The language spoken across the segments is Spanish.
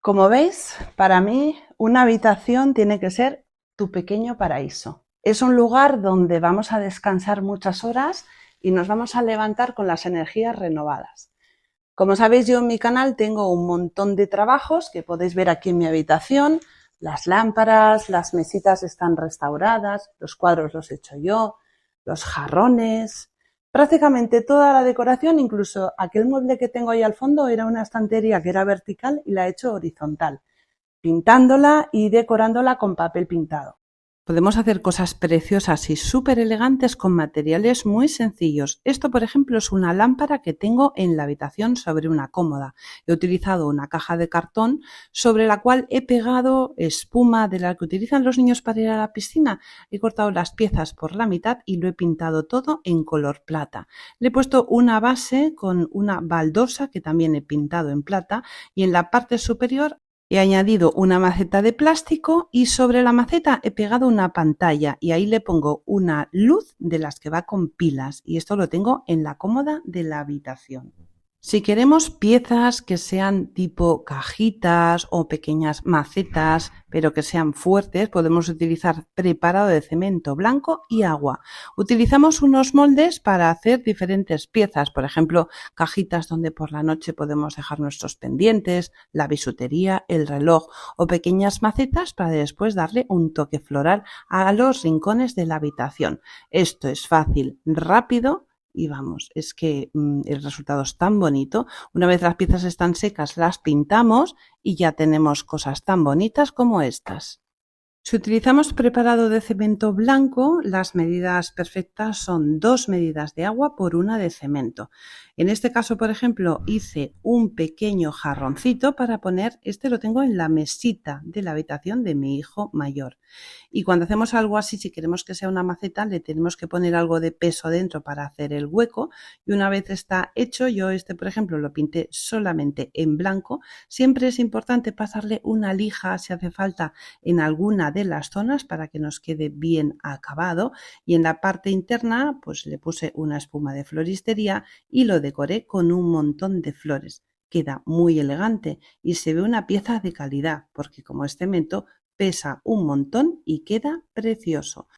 Como veis, para mí una habitación tiene que ser tu pequeño paraíso. Es un lugar donde vamos a descansar muchas horas y nos vamos a levantar con las energías renovadas. Como sabéis, yo en mi canal tengo un montón de trabajos que podéis ver aquí en mi habitación. Las lámparas, las mesitas están restauradas, los cuadros los he hecho yo, los jarrones, prácticamente toda la decoración, incluso aquel mueble que tengo ahí al fondo era una estantería que era vertical y la he hecho horizontal, pintándola y decorándola con papel pintado. Podemos hacer cosas preciosas y súper elegantes con materiales muy sencillos. Esto, por ejemplo, es una lámpara que tengo en la habitación sobre una cómoda. He utilizado una caja de cartón sobre la cual he pegado espuma de la que utilizan los niños para ir a la piscina. He cortado las piezas por la mitad y lo he pintado todo en color plata. Le he puesto una base con una baldosa que también he pintado en plata y en la parte superior he añadido una maceta de plástico y sobre la maceta he pegado una pantalla y ahí le pongo una luz de las que va con pilas y esto lo tengo en la cómoda de la habitación. Si queremos piezas que sean tipo cajitas o pequeñas macetas, pero que sean fuertes, podemos utilizar preparado de cemento blanco y agua. Utilizamos unos moldes para hacer diferentes piezas, por ejemplo, cajitas donde por la noche podemos dejar nuestros pendientes, la bisutería, el reloj o pequeñas macetas para después darle un toque floral a los rincones de la habitación. Esto es fácil, rápido. Y vamos, es que el resultado es tan bonito. Una vez las piezas están secas, las pintamos y ya tenemos cosas tan bonitas como estas. Si utilizamos preparado de cemento blanco, las medidas perfectas son 2 medidas de agua por 1 de cemento. En este caso, por ejemplo, hice un pequeño jarroncito para poner, este lo tengo en la mesita de la habitación de mi hijo mayor. Y cuando hacemos algo así, si queremos que sea una maceta, le tenemos que poner algo de peso dentro para hacer el hueco. Y una vez está hecho, yo por ejemplo, lo pinté solamente en blanco. Siempre es importante pasarle una lija, si hace falta, en alguna de las zonas para que nos quede bien acabado. Y en la parte interna, pues le puse una espuma de floristería y lo decoré con un montón de flores. Queda muy elegante y se ve una pieza de calidad, porque como es cemento, pesa un montón y queda precioso.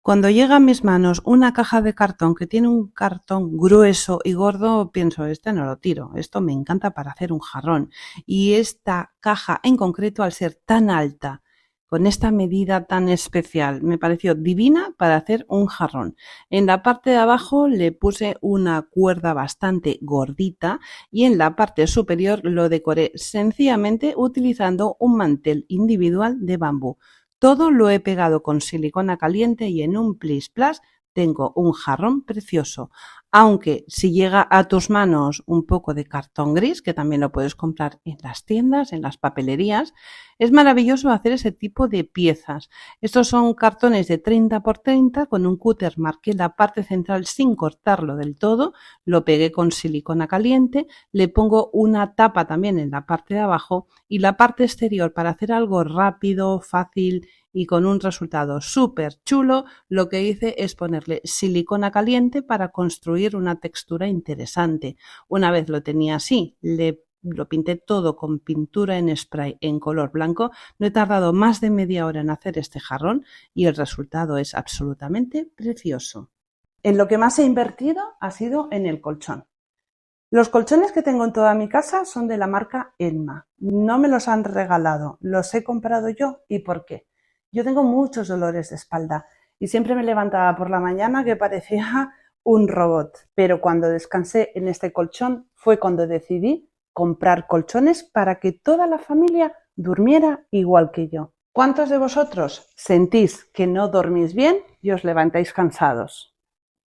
Cuando llega a mis manos una caja de cartón que tiene un cartón grueso y gordo, pienso, este no lo tiro, esto me encanta para hacer un jarrón. Y esta caja en concreto, al ser tan alta, con esta medida tan especial, me pareció divina para hacer un jarrón. En la parte de abajo le puse una cuerda bastante gordita y en la parte superior lo decoré sencillamente utilizando un mantel individual de bambú. Todo lo he pegado con silicona caliente y en un plis plas tengo un jarrón precioso. Aunque si llega a tus manos un poco de cartón gris, que también lo puedes comprar en las tiendas, en las papelerías, es maravilloso hacer ese tipo de piezas. Estos son cartones de 30 por 30, con un cúter marqué la parte central sin cortarlo del todo, lo pegué con silicona caliente, le pongo una tapa también en la parte de abajo y la parte exterior para hacer algo rápido, fácil y con un resultado súper chulo, lo que hice es ponerle silicona caliente para construir una textura interesante. Una vez lo tenía así, lo pinté todo con pintura en spray en color blanco. No he tardado más de media hora en hacer este jarrón y el resultado es absolutamente precioso. En lo que más he invertido ha sido en el colchón. Los colchones que tengo en toda mi casa son de la marca Elma. No me los han regalado, los he comprado yo. ¿Y por qué? Yo tengo muchos dolores de espalda y siempre me levantaba por la mañana que parecía un robot. Pero cuando descansé en este colchón fue cuando decidí comprar colchones para que toda la familia durmiera igual que yo. ¿Cuántos de vosotros sentís que no dormís bien y os levantáis cansados?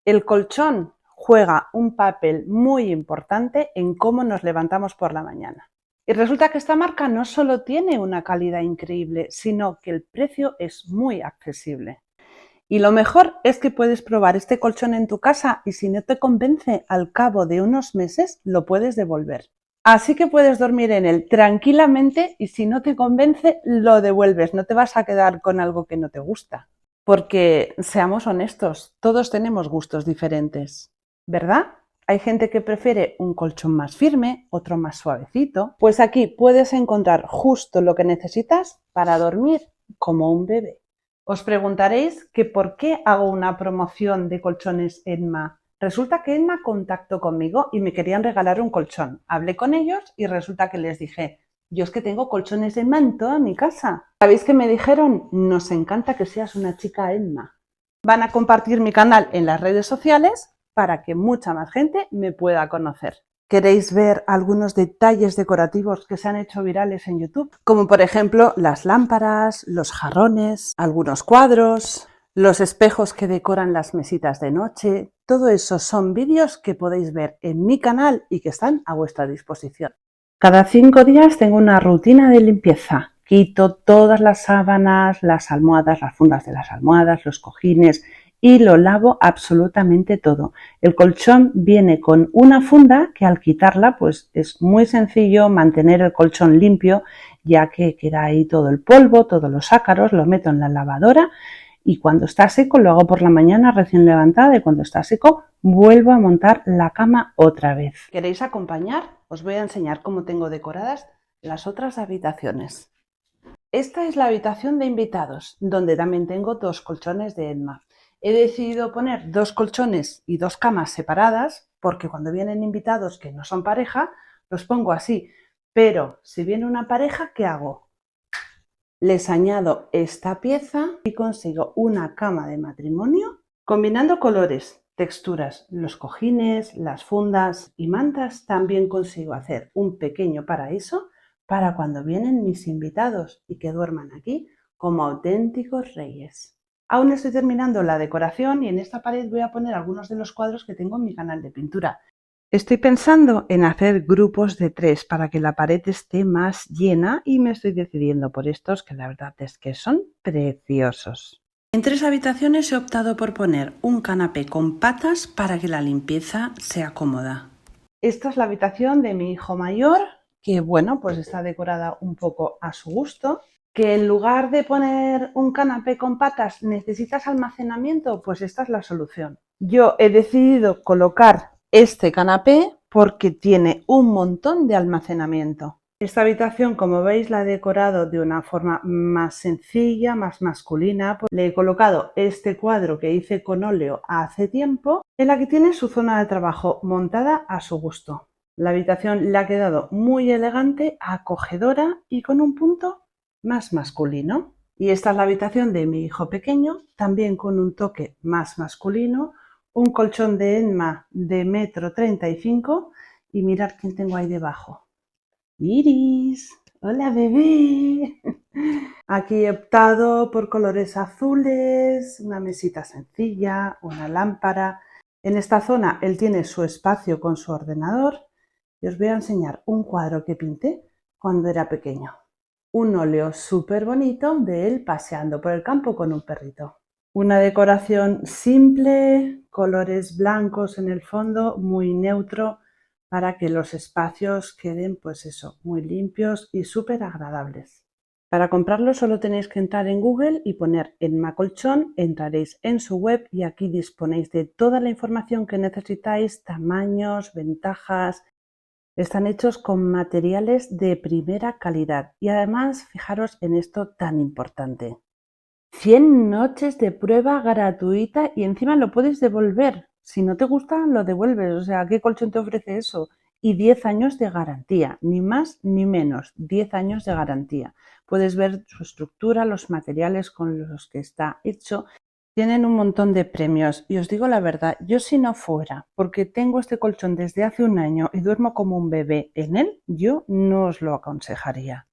El colchón juega un papel muy importante en cómo nos levantamos por la mañana. Y resulta que esta marca no solo tiene una calidad increíble, sino que el precio es muy accesible. Y lo mejor es que puedes probar este colchón en tu casa y si no te convence, al cabo de unos meses lo puedes devolver. Así que puedes dormir en él tranquilamente y si no te convence, lo devuelves. No te vas a quedar con algo que no te gusta. Porque, seamos honestos, todos tenemos gustos diferentes, ¿verdad? Hay gente que prefiere un colchón más firme, otro más suavecito. Pues aquí puedes encontrar justo lo que necesitas para dormir como un bebé. Os preguntaréis que por qué hago una promoción de colchones Enma. Resulta que Enma contactó conmigo y me querían regalar un colchón. Hablé con ellos y resulta que les dije, yo es que tengo colchones Enma en toda mi casa. ¿Sabéis qué me dijeron? Nos encanta que seas una chica Enma. Van a compartir mi canal en las redes sociales para que mucha más gente me pueda conocer. ¿Queréis ver algunos detalles decorativos que se han hecho virales en YouTube? Como por ejemplo las lámparas, los jarrones, algunos cuadros, los espejos que decoran las mesitas de noche. Todo eso son vídeos que podéis ver en mi canal y que están a vuestra disposición. Cada 5 días tengo una rutina de limpieza. Quito todas las sábanas, las almohadas, las fundas de las almohadas, los cojines y lo lavo absolutamente todo. El colchón viene con una funda que al quitarla pues es muy sencillo mantener el colchón limpio, ya que queda ahí todo el polvo, todos los ácaros, lo meto en la lavadora y cuando está seco lo hago por la mañana recién levantada y cuando está seco vuelvo a montar la cama otra vez. ¿Queréis acompañar? Os voy a enseñar cómo tengo decoradas las otras habitaciones. Esta es la habitación de invitados, donde también tengo 2 colchones de Enma. He decidido poner 2 colchones y 2 camas separadas, porque cuando vienen invitados que no son pareja, los pongo así. Pero si viene una pareja, ¿qué hago? Les añado esta pieza y consigo una cama de matrimonio combinando colores, texturas, los cojines, las fundas y mantas. También consigo hacer un pequeño paraíso para cuando vienen mis invitados y que duerman aquí como auténticos reyes. Aún estoy terminando la decoración y en esta pared voy a poner algunos de los cuadros que tengo en mi canal de pintura. Estoy pensando en hacer grupos de 3 para que la pared esté más llena y me estoy decidiendo por estos que la verdad es que son preciosos. En 3 habitaciones he optado por poner un canapé con patas para que la limpieza sea cómoda. Esta es la habitación de mi hijo mayor, que bueno, pues está decorada un poco a su gusto. Que en lugar de poner un canapé con patas necesitas almacenamiento, pues esta es la solución. Yo he decidido colocar este canapé porque tiene un montón de almacenamiento. Esta habitación, como veis, la he decorado de una forma más sencilla, más masculina. Le he colocado este cuadro que hice con óleo hace tiempo, en la que tiene su zona de trabajo montada a su gusto. La habitación le ha quedado muy elegante, acogedora y con un punto más masculino. Y esta es la habitación de mi hijo pequeño, también con un toque más masculino, un colchón de Enma de 1,35 m y mirad quién tengo ahí debajo. Iris, hola bebé. Aquí he optado por colores azules, una mesita sencilla, una lámpara. En esta zona él tiene su espacio con su ordenador y os voy a enseñar un cuadro que pinté cuando era pequeño. Un óleo súper bonito de él paseando por el campo con un perrito. Una decoración simple, colores blancos en el fondo, muy neutro, para que los espacios queden, pues eso, muy limpios y súper agradables. Para comprarlo solo tenéis que entrar en Google y poner Enma Colchón, entraréis en su web y aquí disponéis de toda la información que necesitáis, tamaños, ventajas. Están hechos con materiales de primera calidad y además fijaros en esto tan importante. 100 noches de prueba gratuita y encima lo puedes devolver. Si no te gusta, lo devuelves. O sea, ¿qué colchón te ofrece eso? Y 10 años de garantía, ni más ni menos, 10 años de garantía. Puedes ver su estructura, los materiales con los que está hecho. Tienen un montón de premios y os digo la verdad, yo si no fuera porque tengo este colchón desde hace un año y duermo como un bebé en él, yo no os lo aconsejaría.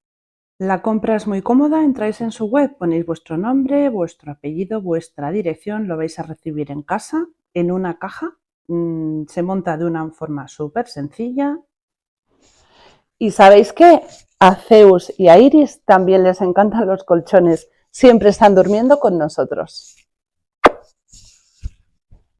La compra es muy cómoda, entráis en su web, ponéis vuestro nombre, vuestro apellido, vuestra dirección, lo vais a recibir en casa, en una caja, se monta de una forma súper sencilla. ¿Y sabéis qué? A Zeus y a Iris también les encantan los colchones, siempre están durmiendo con nosotros.